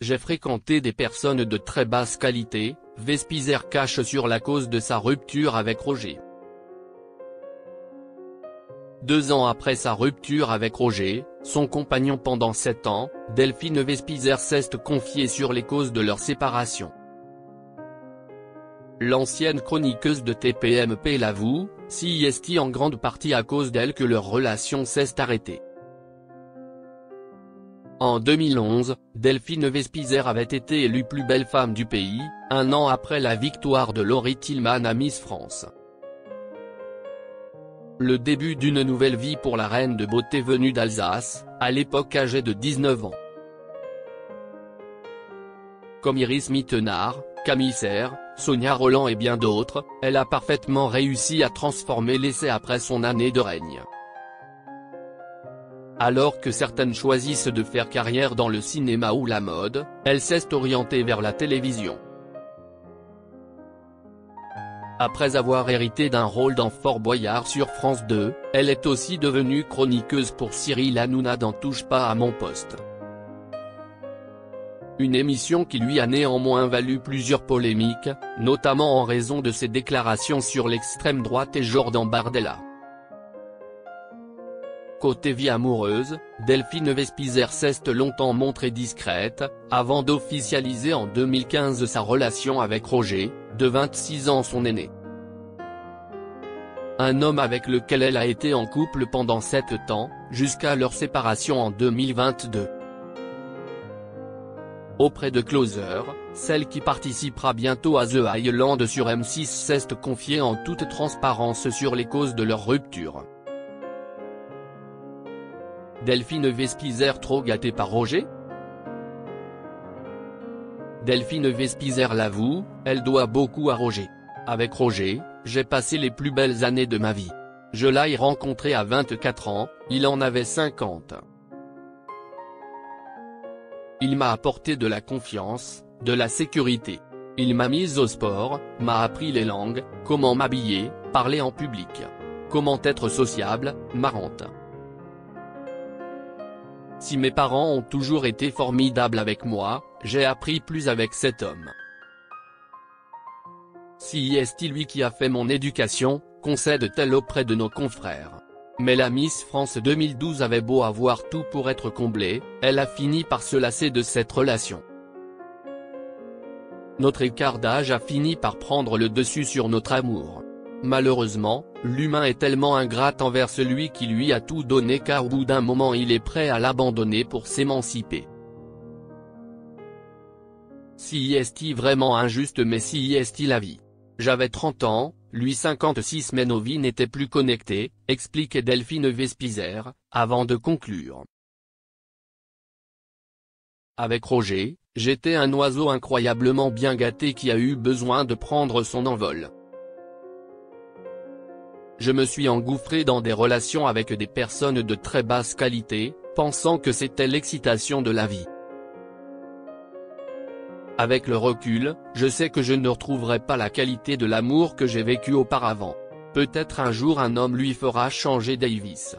J'ai fréquenté des personnes de très basse qualité, Vespizer cache sur la cause de sa rupture avec Roger. 2 ans après sa rupture avec Roger, son compagnon pendant 7 ans, Delphine Vespizer s'est confiée sur les causes de leur séparation. L'ancienne chroniqueuse de TPMP l'avoue, c'est en grande partie à cause d'elle que leur relation s'est arrêtée. En 2011, Delphine Vespizer avait été élue plus belle femme du pays, 1 an après la victoire de Laurie Tillman à Miss France. Le début d'une nouvelle vie pour la reine de beauté venue d'Alsace, à l'époque âgée de 19 ans. Comme Iris Mittenard, Camille Serre, Sonia Rolland et bien d'autres, elle a parfaitement réussi à transformer l'essai après son année de règne. Alors que certaines choisissent de faire carrière dans le cinéma ou la mode, elle s'est orientée vers la télévision. Après avoir hérité d'un rôle dans Fort Boyard sur France 2, elle est aussi devenue chroniqueuse pour Cyril Hanouna dans Touche pas à mon poste. Une émission qui lui a néanmoins valu plusieurs polémiques, notamment en raison de ses déclarations sur l'extrême droite et Jordan Bardella. Côté vie amoureuse, Delphine Vespizer s'est longtemps montrée discrète, avant d'officialiser en 2015 sa relation avec Roger, de 26 ans son aîné. Un homme avec lequel elle a été en couple pendant 7 ans, jusqu'à leur séparation en 2022. Auprès de Closer, celle qui participera bientôt à The Island sur M6 s'est confiée en toute transparence sur les causes de leur rupture. Delphine Vespizer trop gâtée par Roger? Delphine Vespizer l'avoue, elle doit beaucoup à Roger. Avec Roger, j'ai passé les plus belles années de ma vie. Je l'ai rencontré à 24 ans, il en avait 50. Il m'a apporté de la confiance, de la sécurité. Il m'a mise au sport, m'a appris les langues, comment m'habiller, parler en public. Comment être sociable, marrante. Si mes parents ont toujours été formidables avec moi, j'ai appris plus avec cet homme. C'est lui qui a fait mon éducation, concède-t-elle auprès de nos confrères. Mais la Miss France 2012 avait beau avoir tout pour être comblée, elle a fini par se lasser de cette relation. Notre écart d'âge a fini par prendre le dessus sur notre amour. Malheureusement, l'humain est tellement ingrat envers celui qui lui a tout donné qu'au bout d'un moment il est prêt à l'abandonner pour s'émanciper. C'est vraiment injuste mais c'est la vie. J'avais 30 ans, lui 56 mais nos vies n'étaient plus connectées, explique Delphine Vespizer, avant de conclure. Avec Roger, j'étais un oiseau incroyablement bien gâté qui a eu besoin de prendre son envol. Je me suis engouffré dans des relations avec des personnes de très basse qualité, pensant que c'était l'excitation de la vie. Avec le recul, je sais que je ne retrouverai pas la qualité de l'amour que j'ai vécu auparavant. Peut-être un jour un homme lui fera changer Davis.